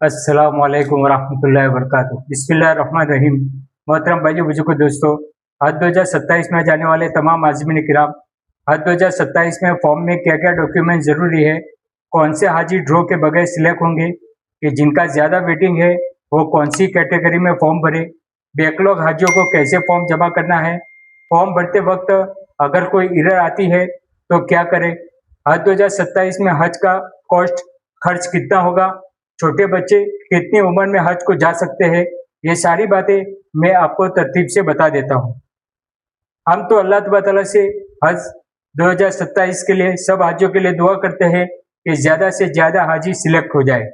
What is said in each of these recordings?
अस्सलामुअलैकुम वरहमतुल्लाहि वबरकातुहू। बिस्मिल्लाहिर्रहमानिर्रहीम। मोहतरम भाई बुजुर्ग दोस्तों, हज 2027 में जाने वाले तमाम आज़मीन किराम, हज 2027 में फॉर्म में क्या क्या डॉक्यूमेंट ज़रूरी है, कौन से हाजी ड्रॉ के बगैर सिलेक्ट होंगे, कि जिनका ज़्यादा वेटिंग है वो कौन सी कैटेगरी में फॉर्म भरे, बैकलॉग हाजियों को कैसे फॉर्म जमा करना है, फॉर्म भरते वक्त अगर कोई एरर आती है तो क्या करें, हज 2027 में हज का कॉस्ट खर्च कितना होगा, छोटे बच्चे कितनी उम्र में हज को जा सकते हैं, ये सारी बातें मैं आपको तरतीब से बता देता हूँ। हम तो अल्लाह तबारा ताला से हज 2027 के लिए सब हाजियों के लिए दुआ करते हैं कि ज़्यादा से ज़्यादा हाजी सिलेक्ट हो जाए।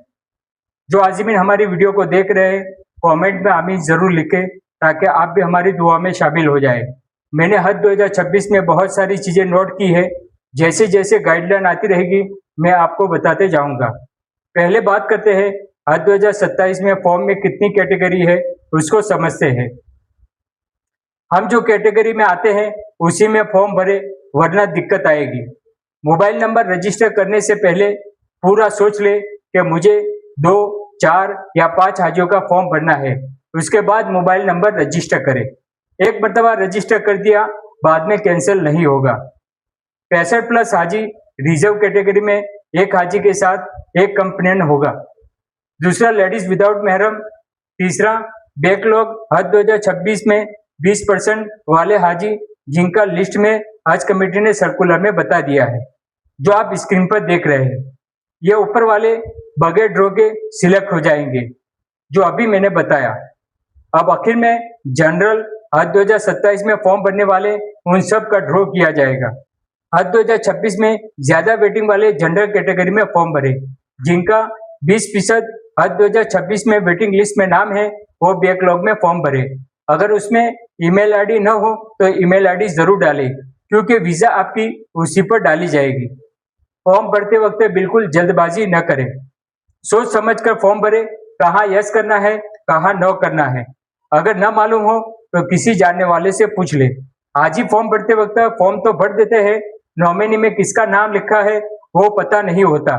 जो आज़मीन हमारी वीडियो को देख रहे हैं, कमेंट में आमीन ज़रूर लिखें ताकि आप भी हमारी दुआ में शामिल हो जाए। मैंने हज 2026 में बहुत सारी चीज़ें नोट की है, जैसे जैसे गाइडलाइन आती रहेगी मैं आपको बताते जाऊँगा। पहले बात करते हैं हज 2027 में फॉर्म में कितनी कैटेगरी है उसको समझते हैं। हम जो कैटेगरी में आते हैं उसी में फॉर्म भरे, वरना दिक्कत आएगी। मोबाइल नंबर रजिस्टर करने से पहले पूरा सोच ले कि मुझे 2, 4 या 5 हाजियों का फॉर्म भरना है, उसके बाद मोबाइल नंबर रजिस्टर करें। एक मरतबा रजिस्टर कर दिया, बाद में कैंसिल नहीं होगा। 65+ हाजी रिजर्व कैटेगरी में एक हाजी के साथ एक कंप्लेन होगा। दूसरा लेडीज विदाउट महरम। तीसरा बैकलॉग हज 2026 में 20% वाले हाजी जिनका लिस्ट में हज कमेटी ने सर्कुलर में बता दिया है, जो आप स्क्रीन पर देख रहे हैं। ये ऊपर वाले बगैर ड्रॉ के सिलेक्ट हो जाएंगे जो अभी मैंने बताया। अब आखिर में जनरल हज 2027 में फॉर्म भरने वाले उन सब का ड्रॉ किया जाएगा। हज 2026 में ज्यादा वेटिंग वाले जनरल कैटेगरी में फॉर्म भरे, जिनका 20% हज 2026 में वेटिंग लिस्ट में नाम है वो बैकलॉग में फॉर्म भरे। अगर उसमें ईमेल आईडी न हो तो ईमेल आईडी जरूर डालें, क्योंकि वीजा आपकी उसी पर डाली जाएगी। फॉर्म भरते वक्त बिल्कुल जल्दबाजी न करें, सोच समझ कर फॉर्म भरे, कहाँ यस करना है कहाँ नो करना है। अगर न मालूम हो तो किसी जानने वाले से पूछ ले। हाजी फॉर्म भरते वक्त फॉर्म तो भर देते हैं, नॉमिनी में किसका नाम लिखा है वो पता नहीं होता।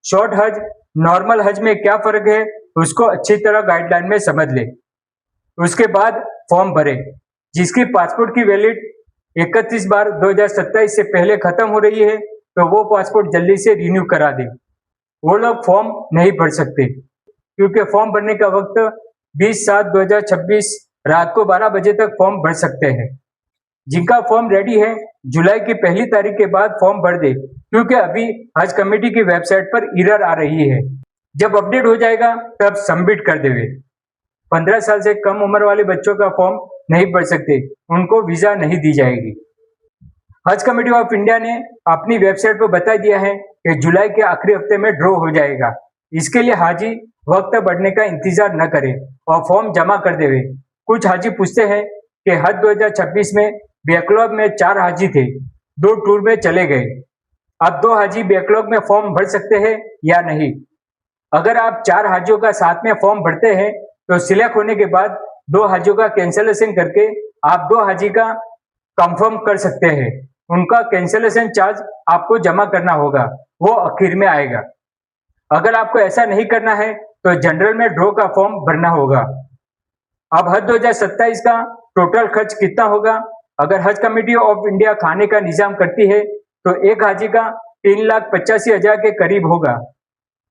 शॉर्ट हज नॉर्मल हज में क्या फर्क है उसको अच्छी तरह गाइडलाइन में समझ ले, उसके बाद फॉर्म भरे। जिसकी पासपोर्ट की वैलिड 31/12/2027 से पहले खत्म हो रही है तो वो पासपोर्ट जल्दी से रिन्यू करा दे। वो लोग फॉर्म नहीं भर सकते, क्योंकि फॉर्म भरने का वक्त 20/7/2026 रात को 12 बजे तक फॉर्म भर सकते हैं। जिनका फॉर्म रेडी है जुलाई की पहली तारीख के बाद फॉर्म भर दे, क्योंकि अभी हज कमेटी की वेबसाइट पर एरर आ रही है। जब अपडेट हो जाएगा तब सबमिट कर देवे। 15 साल से कम उम्र वाले बच्चों का फॉर्म नहीं भर सकते, उनको वीजा नहीं दी जाएगी। हज कमेटी ऑफ इंडिया ने अपनी वेबसाइट पर बता दिया है कि जुलाई के आखिरी हफ्ते में ड्रॉ हो जाएगा। इसके लिए हाजी वक्त बढ़ने का इंतजार न करे और फॉर्म जमा कर देवे। कुछ हाजी पूछते हैं कि हज 2026 में बैकलॉग में 4 हाजी थे, 2 टूर में चले गए, अब 2 हाजी बैकलॉग में फॉर्म भर सकते हैं या नहीं। अगर आप 4 हाजियों का साथ में फॉर्म भरते हैं तो सिलेक्ट होने के बाद 2 हाजियों का कैंसिलेशन करके आप 2 हाजी का कंफर्म कर सकते हैं। उनका कैंसिलेशन चार्ज आपको जमा करना होगा, वो आखिर में आएगा। अगर आपको ऐसा नहीं करना है तो जनरल में ड्रॉ का फॉर्म भरना होगा। अब हज 2027 का टोटल खर्च कितना होगा? अगर हज कमेटी ऑफ इंडिया खाने का निजाम करती है तो एक हाजी का 3,85,000 के करीब होगा।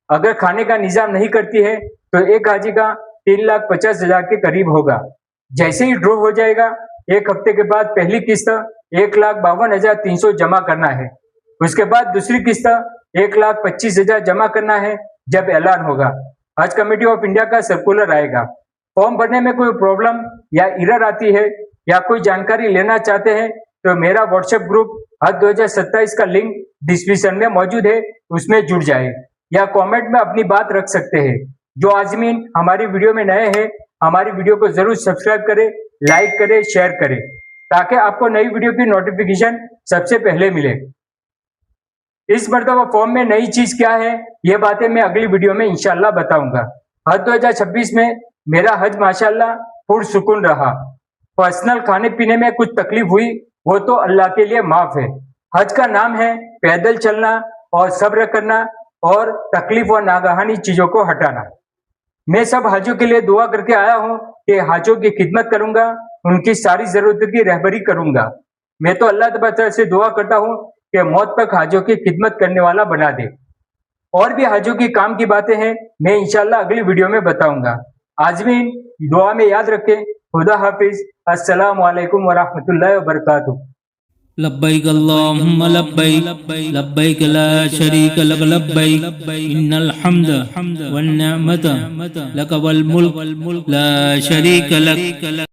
अगर खाने का निजाम नहीं करती है तो एक हाजी का 3,50,000 के करीब होगा। जैसे ही ड्रॉ हो जाएगा, एक हफ्ते के बाद पहली किस्त 1,52,300 जमा करना है। उसके बाद दूसरी किस्त 1,25,000 जमा करना है जब ऐलान होगा। हज कमेटी ऑफ इंडिया का सर्कुलर आएगा। फॉर्म भरने में कोई प्रॉब्लम या एरर आती है या कोई जानकारी लेना चाहते हैं तो मेरा व्हाट्सएप ग्रुप हज 2027 का लिंक डिस्क्रिप्शन में मौजूद है, उसमें जुड़ जाए या कमेंट में अपनी बात रख सकते हैं। जो आज़मीन हमारी वीडियो में नए हैं, हमारी वीडियो को जरूर सब्सक्राइब करें, लाइक करें, शेयर करें, ताकि आपको नई वीडियो की नोटिफिकेशन सबसे पहले मिले। इस मरतबा फॉर्म में नई चीज क्या है ये बातें मैं अगली वीडियो में इंशाल्लाह बताऊंगा। हज 2026 में मेरा हज माशाल्लाह पुरसुकून रहा। पर्सनल खाने पीने में कुछ तकलीफ हुई वो तो अल्लाह के लिए माफ है। हज का नाम है पैदल चलना और सब्र करना और तकलीफ और नागहानी चीजों को हटाना। मैं सब हाजियों के लिए दुआ करके आया हूँ कि हाजियों की खिदमत करूंगा, उनकी सारी जरूरतों की रहबरी करूंगा। मैं तो अल्लाह तबारा से दुआ करता हूँ कि मौत तक हाजियों की खिदमत करने वाला बना दे। और भी हाजियों की काम की बातें हैं, मैं इंशाल्लाह अगली वीडियो में बताऊंगा। आजमीन दुआ में याद रखें। खुदा हाफिज। अस्सलाम वालेकुम वरहमतुल्लाहि वबरकातुहू। लब्बैक अल्लाहुम्मा लब्बैक लब्बैक ला शरीक लक लब्बैक इन्नल हम्द वन निअमत लक वल मुल्क ला शरीक लक।